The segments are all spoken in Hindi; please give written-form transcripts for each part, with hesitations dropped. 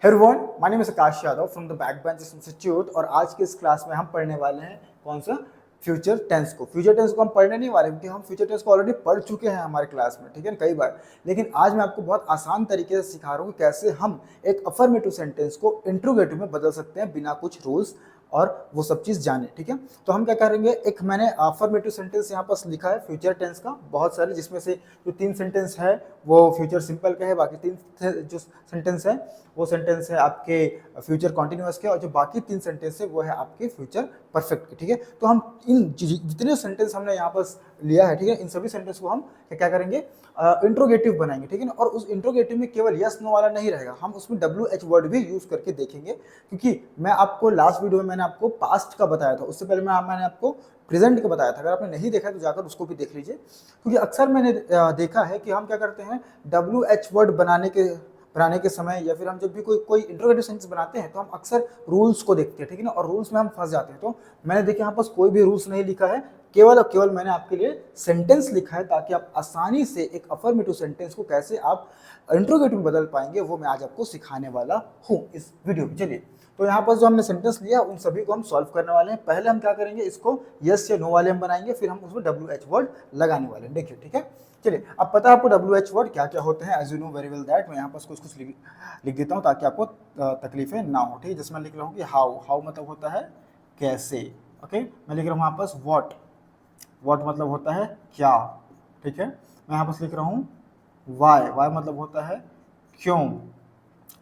Hey everyone, my name is Akash Yadav from the Backbenches Institute और आज के इस क्लास में हम पढ़ने वाले हैं कौन सा फ्यूचर टेंस को। फ्यूचर टेंस को हम पढ़ने नहीं वाले क्योंकि हम फ्यूचर टेंस को ऑलरेडी पढ़ चुके हैं हमारे क्लास में, ठीक है, कई बार। लेकिन आज मैं आपको बहुत आसान तरीके से सिखा रहा हूँ कि कैसे हम एक अफर्मेटिव सेंटेंस को इंट्रोगेटिव में बदल सकते हैं बिना कुछ रूल्स और वो सब चीज़ जाने, ठीक है। तो हम क्या करेंगे, एक मैंने अफर्मेटिव सेंटेंस यहाँ पर लिखा है फ्यूचर टेंस का बहुत सारे, जिसमें से जो 3 सेंटेंस है वो फ्यूचर सिंपल का है, बाकी 3 जो सेंटेंस है वो सेंटेंस है आपके फ्यूचर कॉन्टिन्यूअस के, और जो बाकी 3 सेंटेंस है वो है आपके फ्यूचर परफेक्ट के, ठीक है। तो हम इन जितने सेंटेंस हमने यहाँ पर लिया है, ठीक है, इन सभी सेंटेंस को हम क्या करेंगे, इंट्रोगेटिव बनाएंगे, ठीक है ना। और उस इंट्रोगेटिव में केवल यस नो वाला नहीं रहेगा, हम उसमें WH वर्ड भी यूज करके देखेंगे, क्योंकि मैं आपको लास्ट वीडियो में मैंने आपको पास्ट का बताया था, उससे पहले मैंने आपको प्रेजेंट का बताया था। अगर आपने नहीं देखा तो जाकर उसको भी देख लीजिए, क्योंकि अक्सर मैंने देखा है कि हम क्या करते हैं, WH वर्ड बनाने के समय या फिर हम जब भी कोई इंट्रोगेटिव सेंटेंस बनाते हैं तो हम अक्सर रूल्स को देखते हैं, ठीक है ना, और रूल्स में हम फंस जाते हैं। तो मैंने देखिए यहाँ पास कोई भी रूल्स नहीं लिखा है, केवल और केवल मैंने आपके लिए सेंटेंस लिखा है, ताकि आप आसानी से एक अफर्मेटिव सेंटेंस को कैसे आप इंट्रोगेटिव में बदल पाएंगे वो मैं आज आपको सिखाने वाला हूँ इस वीडियो में। चलिए, तो यहाँ पर जो हमने सेंटेंस लिया उन सभी को हम सॉल्व करने वाले हैं। पहले हम क्या करेंगे, इसको यस या नो वाले हम बनाएंगे, फिर हम उसमें WH वर्ड लगाने वाले हैं, देखिए, ठीक है। चलिए, अब पता है आपको WH वर्ड क्या क्या होते हैं, as you know very well that. मैं यहाँ पर कुछ लिख देता हूँ ताकि आपको तकलीफें ना हो, ठीक है। जिसमें लिख रहा हूँ कि हाउ मतलब होता है कैसे, ओके। मैं लिख रहा हूँ यहाँ पर वॉट मतलब होता है क्या, ठीक है। मैं यहाँ पर लिख रहा हूँ वाई मतलब होता है क्यों,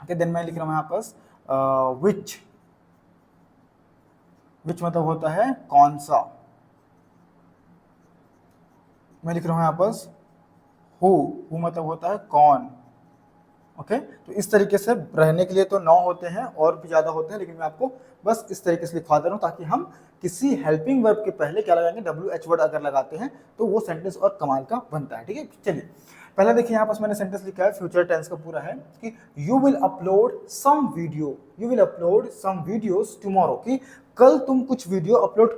ओके। देन मैं लिख रहा हूँ यहाँ पर विच मतलब होता है कौन सा। मैं लिख रहा हूँ यहाँ पर हु मतलब होता है कौन, ओके। तो इस तरीके से रहने के लिए तो 9 होते हैं, और भी ज़्यादा होते हैं, लेकिन मैं आपको बस इस तरीके से लिखवा दे रहा हूँ ताकि हम किसी हेल्पिंग वर्ब के पहले क्या लगाएंगे, WH वर्ड अगर लगाते हैं तो वो सेंटेंस और कमाल का बनता है, ठीक है। चलिए, पहले देखिए यहाँ पास मैंने सेंटेंस लिखा है, फ्यूचर टेंस का पूरा है कि you will upload some videos tomorrow, कि कल तुम कुछ वीडियो अपलोड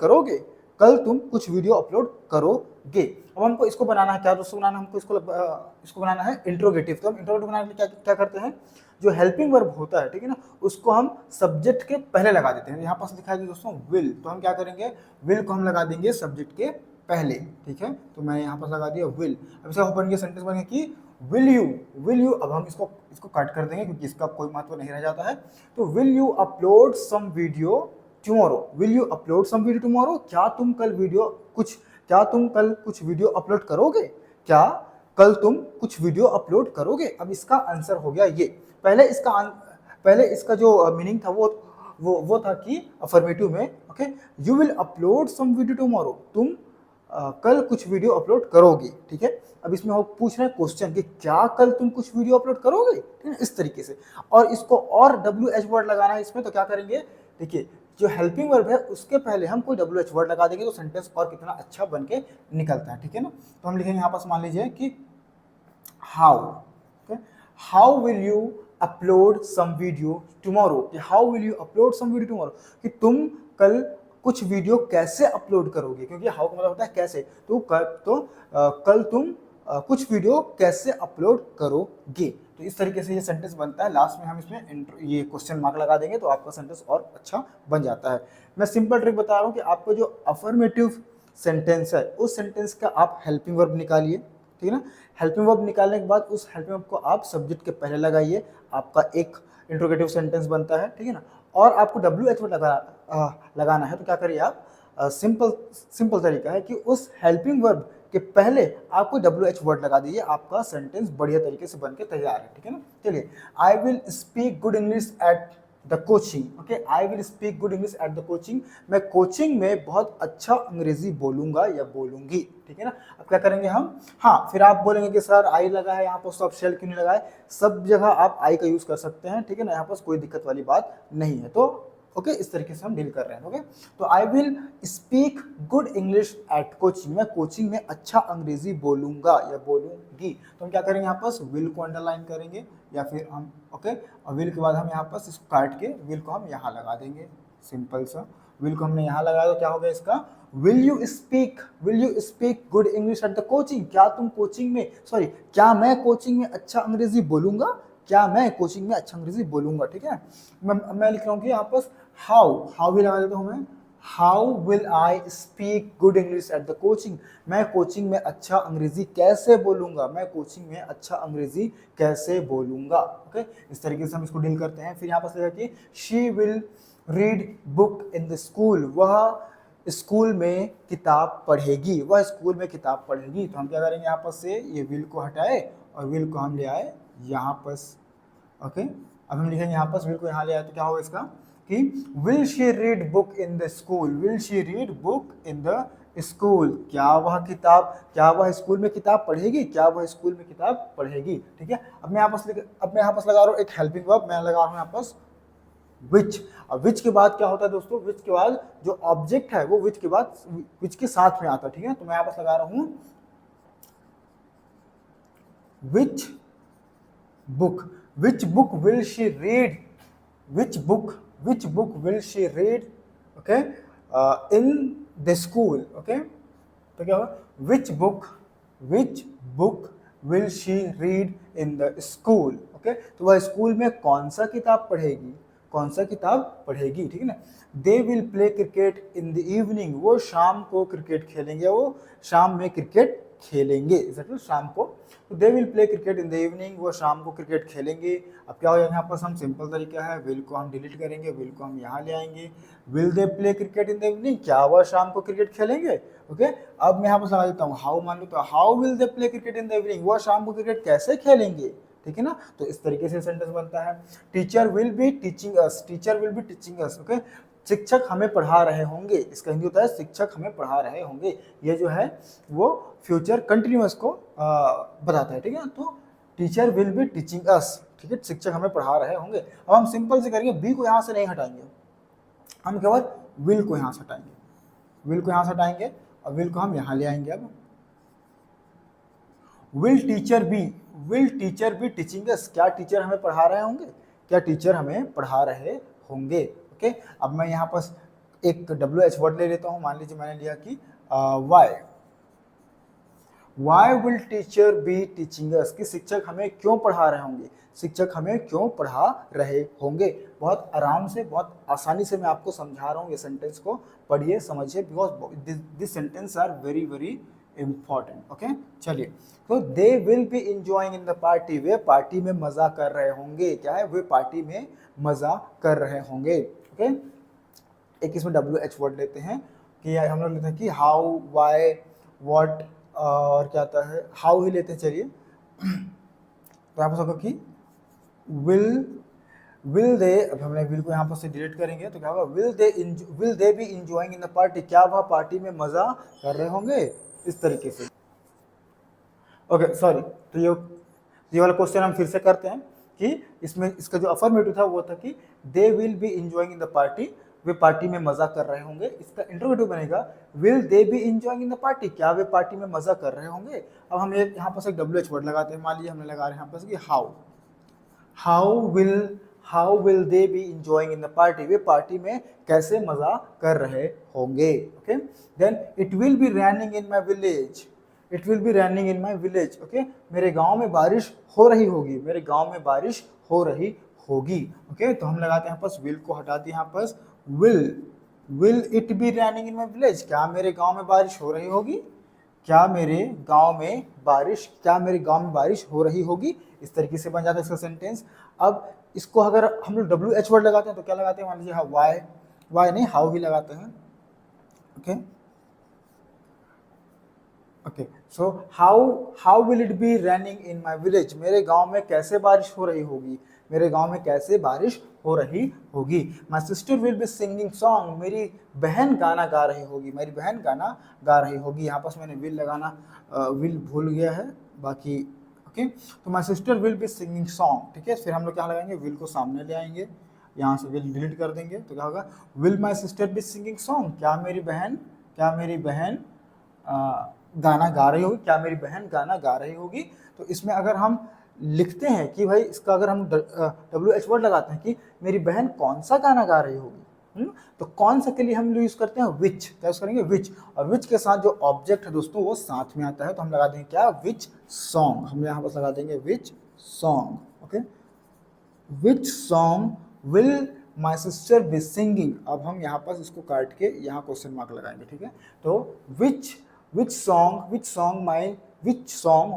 करोगे, अब हमको इसको बनाना है, क्या दोस्तों बनाना है हमको, इसको बनाना है इंट्रोगेटिव। तो हम इंट्रोगेटिव बनाने के लिए क्या करते हैं, जो हेल्पिंग वर्ब होता है, ठीक है ना, उसको हम सब्जेक्ट के पहले लगा देते हैं। यहाँ पास लिखा है दोस्तों विल, तो हम क्या करेंगे, विल को हम लगा देंगे सब्जेक्ट के पहले, ठीक है। तो मैंने यहाँ पास लगा दिया विल। अब इसका बन गया सेंटेंस बन गया कि विल यू। अब हम इसको कट कर देंगे क्योंकि इसका कोई महत्व नहीं रह जाता है। तो will you upload some video tomorrow, क्या तुम कल कुछ वीडियो अपलोड करोगे। अब इसका आंसर हो गया ये। पहले इसका जो मीनिंग था वो था कि अफर्मेटिव में, okay, you will upload some video tomorrow, तुम कल कुछ वीडियो अपलोड करोगे, ठीक है। अब इसमें वो पूछ रहे हैं क्वेश्चन कि क्या कल तुम कुछ वीडियो अपलोड करोगे, ठीक है, इस तरीके से। और इसको और WH वर्ड लगाना है इसमें, तो क्या करेंगे, देखिए, जो हेल्पिंग वर्ब है उसके पहले हम कोई WH वर्ड लगा देंगे तो सेंटेंस और कितना अच्छा बन के निकलता है, ठीक है ना। तो हम लिखेंगे यहाँ पास, मान लीजिए कि how will you upload some video tomorrow, कि तुम कल कुछ वीडियो कैसे अपलोड करोगे, क्योंकि हाउ का मतलब होता है कैसे। तो कल तुम कुछ वीडियो कैसे अपलोड करोगे। तो इस तरीके से ये सेंटेंस बनता है। लास्ट में हम इसमें ये क्वेश्चन मार्क लगा देंगे तो आपका सेंटेंस और अच्छा बन जाता है। मैं सिंपल ट्रिक बता रहा हूँ कि आपको जो अफर्मेटिव सेंटेंस है उस सेंटेंस का आप हेल्पिंग वर्ब निकालिए, ठीक है ना। हेल्पिंग वर्ब निकालने के बाद उस हेल्पिंग वर्ब को आप सब्जेक्ट के पहले लगाइए, आपका एक इंट्रोगेटिव सेंटेंस बनता है, ठीक है ना। और आपको WH वर्ड लगाना है, तो क्या करिए आप, सिंपल तरीका है कि उस हेल्पिंग वर्ब के पहले आपको WH वर्ड लगा दीजिए, आपका सेंटेंस बढ़िया तरीके से बन के तैयार है, ठीक है ना। चलिए, I will speak good English at the coaching, okay, I will speak good English at the coaching, मैं कोचिंग में बहुत अच्छा अंग्रेजी बोलूंगा या बोलूंगी, ठीक है ना। अब क्या करेंगे हम, हाँ, फिर आप बोलेंगे कि सर आई लगा है यहाँ पर, तो आप शेल क्यों नहीं लगाए। सब जगह आप आई का यूज कर सकते हैं, ठीक है ना, यहाँ पर कोई दिक्कत वाली बात नहीं है। तो ओके, इस तरीके से हम डील कर रहे हैं, ओके। तो I will speak good English at coaching, मैं कोचिंग में अच्छा अंग्रेजी बोलूंगा या बोलूंगी। तो हम क्या करेंगे, यहाँ पर विल को अंडरलाइन करेंगे, या फिर हम, ओके, और विल के बाद हम यहाँ पर इसको काट के विल को हम यहाँ लगा देंगे, सिंपल सा। विल को हमने यहाँ लगाया तो क्या हो गया इसका, will you speak good English at the coaching, क्या मैं कोचिंग में अच्छा अंग्रेजी बोलूंगा क्या मैं कोचिंग में अच्छा अंग्रेजी बोलूंगा, ठीक है। मैं लिख रहा हूँ कि यहाँ पर हाउ भी लगा देता हूँ मैं, how will I speak good English at the coaching, मैं कोचिंग में अच्छा अंग्रेजी कैसे बोलूंगा, मैं कोचिंग में अच्छा अंग्रेजी कैसे बोलूंगा, ओके। इस तरीके से हम इसको डील करते हैं। फिर यहाँ पर कि she will read book in the school, वह स्कूल में किताब पढ़ेगी, वह स्कूल में किताब पढ़ेगी। तो हम क्या करेंगे, यहाँ पर से ये विल को हटाए और विल को हम ले आए यहाँ पर, ओके। अब हम लिखेंगे यहाँ पर विल को यहाँ ले आए तो क्या होगा इसका कि will she read book in the school, will she read book in the school, क्या वह स्कूल में किताब पढ़ेगी, क्या वह स्कूल में किताब पढ़ेगी, ठीक है। अब मैं यहाँ पर लगा रहा हूँ एक हेल्पिंग वर्ब, मैं लगा रहा हूँ यहाँ पर विच। अब विच के बाद क्या होता है दोस्तों, विच के बाद जो ऑब्जेक्ट है वो विच के बाद विच के साथ में आता है, ठीक है। तो मैं यहाँ पर लगा रहा हूं which book will she read, which book will she read, okay, in the school, okay. तो क्या होगा, which book will she read in the school, okay. तो वह स्कूल में कौन सा किताब पढ़ेगी, ठीक है ना। They will play cricket in the evening, वो शाम को क्रिकेट खेलेंगे, वो शाम में क्रिकेट खेलेंगे, शाम को। तो they will play cricket in the evening, वो शाम को क्रिकेट खेलेंगे। अब क्या हो जाएगा, यहाँ पर हम सिंपल तरीका है, विल को हम डिलीट करेंगे, विल को हम यहाँ ले आएंगे। Will they play cricket in the evening, क्या वह शाम को क्रिकेट खेलेंगे, ओके। अब मैं यहाँ पर लगा देता हूँ हाउ, मान लो तो how will they play cricket in the evening, वह शाम को क्रिकेट कैसे खेलेंगे, ठीक है ना। तो इस तरीके से सेंटेंस बनता है। Teacher will be teaching us, okay. शिक्षक हमें पढ़ा रहे होंगे, इसका हिंदी होता है शिक्षक हमें पढ़ा रहे होंगे। ये जो है वो फ्यूचर कंटिन्यूअस को बताता है, ठीक है। तो टीचर विल बी टीचिंग अस, ठीक है, शिक्षक हमें पढ़ा रहे होंगे। अब हम सिंपल से करेंगे, बी को यहाँ से नहीं हटाएंगे, हम केवल विल को यहाँ से हटाएंगे, और विल को हम यहाँ ले आएंगे। अब विल टीचर बी टीचिंग अस, क्या टीचर हमें पढ़ा रहे होंगे, ओके। अब मैं यहाँ पर एक WH वर्ड ले लेता हूँ, मान लीजिए मैंने लिया कि why will teacher be teaching us, कि शिक्षक हमें क्यों पढ़ा रहे होंगे, बहुत आराम से, बहुत आसानी से मैं आपको समझा रहा हूँ। ये सेंटेंस को पढ़िए, समझिए, because this sentence are very very important, okay. चलिए, तो they will be enjoying in the party, वे पार्टी में मजा कर रहे होंगे, क्या है, वे पार्टी में मजा कर रहे होंगे, ओके। एक इसमें WH वर्ड लेते हैं कि हम लोग लेते हैं कि हाउ, वाई, व्हाट, और क्या आता है, हाउ ही लेते हैं। चलिए, तो यहाँ पर सबको कि विल दे, अब हमने विल को यहाँ पर से डिलीट करेंगे तो क्या होगा, will they be enjoying in the party, क्या वह पार्टी में मजा कर रहे होंगे, इस तरीके से, ओके। सॉरी, तो ये वाला क्वेश्चन हम फिर से करते हैं कि इसमें इसका जो अफर्मेटिव था वो था कि दे will be enjoying in the party, वे पार्टी में मजा कर रहे होंगे। इसका इंटरोगेटिव बनेगा will they be enjoying in the party, क्या वे पार्टी में मजा कर रहे होंगे। अब हम एक यहाँ पर एक WH वर्ड लगाते हैं, मान लीजिए हमने लगा रहे हैं यहाँ पर कि how will they be enjoying in the party, वे पार्टी में कैसे मजा कर रहे होंगे, okay. Then it will be raining in my village, okay. मेरे गांव में बारिश हो रही होगी, ओके। तो हम लगाते हैं यहाँ पर विल को हटा दिए, यहाँ पर will it be raining in my village, क्या मेरे गांव में बारिश हो रही होगी, क्या मेरे गांव में बारिश हो रही होगी, इस तरीके से बन जाता है इसका सेंटेंस। अब इसको अगर हम लोग WH वर्ड लगाते हैं तो क्या लगाते हैं, मान लीजिए हाँ, वाई नहीं, हाउ ही लगाते हैं, okay. Okay, so how will it be raining in my village, मेरे गांव में कैसे बारिश हो रही होगी। My sister will be singing song, मेरी बहन गाना गा रही होगी। यहाँ पर मैंने विल भूल गया है बाकी, ओके। तो माई sister will be singing song, ठीक है। फिर हम लोग क्या लगाएंगे, विल को सामने ले आएंगे, यहाँ से विल डिलीट कर देंगे, तो क्या होगा, will my sister be singing song, क्या मेरी बहन गाना गा रही होगी, तो इसमें अगर हम लिखते हैं कि भाई इसका अगर हम WH वर्ड लगाते हैं कि मेरी बहन कौन सा गाना गा रही होगी, तो कौन सा के लिए हम यूज करते हैं विच, क्या यूज करेंगे विच, और विच के साथ जो ऑब्जेक्ट है दोस्तों वो साथ में आता है, तो हम लगा देंगे क्या, विच सॉन्ग, हम यहाँ पर लगा देंगे which song, okay. Which song will my sister be singing. अब हम यहाँ पर इसको काट के यहाँ क्वेश्चन मार्क लगाएंगे, ठीक है। तो which song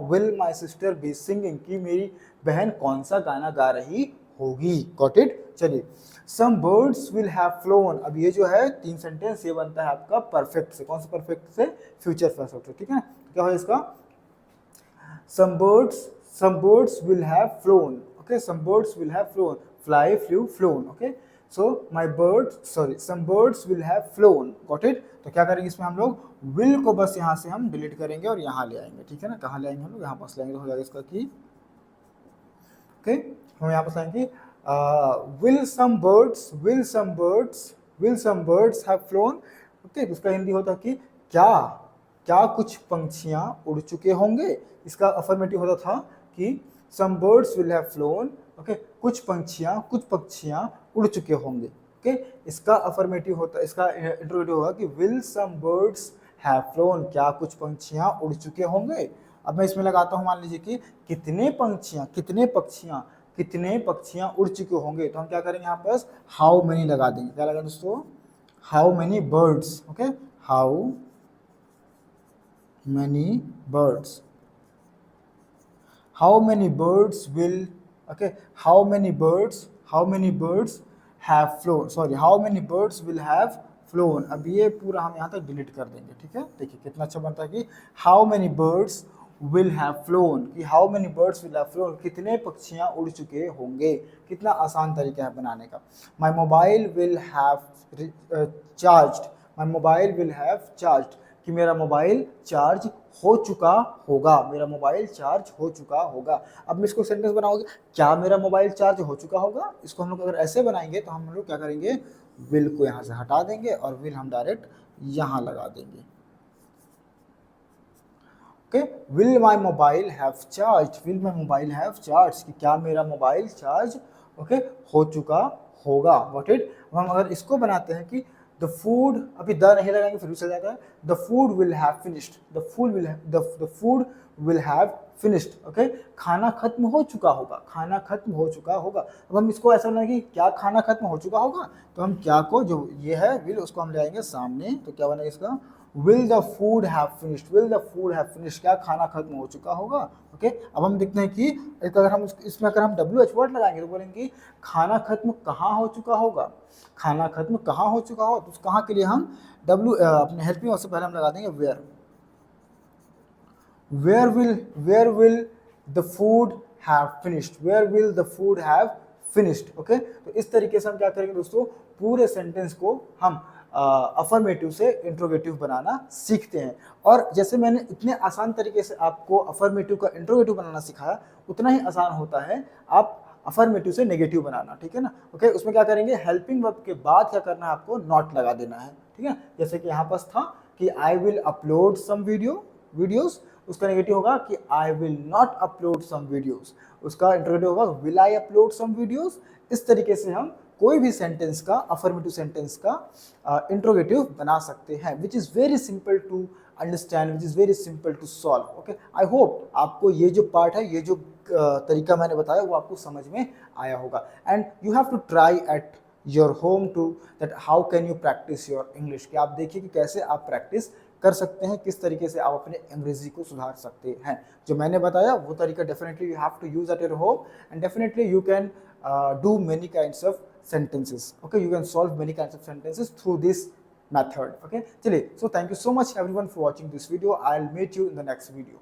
will my sister be singing, कि मेरी बहन कौन सा गाना गा रही होगी। Got it. चलिए, some birds will have flown. अब ये जो है 3 सेंटेंस, ये बनता है आपका परफेक्ट से। कौन सा परफेक्ट से? फ्यूचर परफेक्ट से, ठीक है ना। क्या है इसका? some birds will have flown. Okay, some birds will have flown. Fly, flew, flown. Okay, so some birds will have flown. Got it? तो क्या करेंगे इसमें हम लोग? will को बस यहाँ से हम डिलीट करेंगे और यहाँ ले आएंगे, ठीक है ना। कहाँ ले आएंगे हम लोग? यहाँ पास लाएंगे तो हो जाएगा इसका कि ओके, हम यहाँ पास लाएंगे will some birds have flown. Okay, उसका हिंदी होता है कि क्या कुछ पंछियां उड़ चुके होंगे। इसका अफर्मेटिव होता था कि some birds will have flown. Okay, कुछ पक्षियां उड़ चुके होंगे। ओके, इसका अफर्मेटिव होता, इसका इंट्रोगेटिव होगा कि will some birds have flown, क्या कुछ पंछियां उड़ चुके होंगे। अब मैं इसमें लगाता हूं, मान लीजिए कि कितने पक्षियां उड़ चुके होंगे, तो हम क्या करेंगे यहाँ पर हाउ मेनी लगा देंगे। क्या लगा दोस्तों? How many birds. Okay, how many birds will, okay, how many birds have flown, sorry, how many birds will have flown। अब ये पूरा हम यहाँ तक डिलीट कर देंगे, ठीक है। देखिए कितना अच्छा बनता है कि how many birds will have flown, कि how many birds will have flown, कितने पक्षियाँ उड़ चुके होंगे। कितना आसान तरीका है बनाने का। my mobile will have charged, कि मेरा मोबाइल चार्ज हो चुका होगा। अब मैं इसको सेंटेंस बनाओगे, क्या मेरा मोबाइल चार्ज हो चुका होगा। इसको हम लोग अगर ऐसे बनाएंगे तो हम लोग क्या करेंगे, विल को यहाँ से हटा देंगे और विल हम डायरेक्ट यहाँ लगा देंगे। Okay, will my mobile have charge, कि क्या मेरा मोबाइल चार्ज हो चुका होगा। What it. हम अगर इसको बनाते हैं कि द फूड, अभी द नहीं लगाएंगे फिर भी चल जाता है, the food will have finished, okay, खाना खत्म हो चुका होगा। अब हम इसको ऐसा बनाएंगे कि क्या खाना खत्म हो चुका होगा, तो हम क्या को, जो ये है विल, उसको हम ले आएंगे सामने, तो क्या बनेगा इसका, will the food have finished, क्या खाना खत्म हो चुका होगा। ओके, अब हम देखते हैं कि अगर हम इसमें अगर हम WH वर्ड लगाएंगे तो बोलेंगे खाना खत्म कहाँ हो चुका होगा, तो उस कहाँ के लिए हम अपने हेल्पिंग वर्ब से पहले हम लगा देंगे where will the food have finished. Okay, तो इस तरीके से हम क्या करेंगे दोस्तों, पूरे सेंटेंस को हम अफर्मेटिव से इंट्रोगेटिव बनाना सीखते हैं। और जैसे मैंने इतने आसान तरीके से आपको अफर्मेटिव का इंट्रोगेटिव बनाना सिखाया, उतना ही आसान होता है आप अफर्मेटिव से नेगेटिव बनाना, ठीक है ना। ओके, उसमें क्या करेंगे, हेल्पिंग वर्ब के बाद क्या करना है, आपको नॉट लगा देना है, ठीक है। जैसे कि यहाँ पर था कि I will upload some videos, उसका नेगेटिव होगा कि I will not upload some videos, उसका इंट्रोगेटिव होगा will I upload some videos. इस तरीके से हम कोई भी सेंटेंस का, अफर्मेटिव सेंटेंस का इंट्रोगेटिव बना सकते हैं, which is very simple to understand, which is very simple to solve. Okay, I hope आपको ये जो पार्ट है, ये जो तरीका मैंने बताया वो आपको समझ में आया होगा। And you have to try at your home to that how can you practise your English, कि आप देखिए कि कैसे आप प्रैक्टिस कर सकते हैं, किस तरीके से आप अपने अंग्रेजी को सुधार सकते हैं। जो मैंने बताया वो तरीका definitely you have to use at your home, and definitely you can do many kinds of sentences. Okay, you can solve many kinds of sentences through this method. Okay, चलिए, so thank you so much everyone for watching this video. I'll meet you in the next video.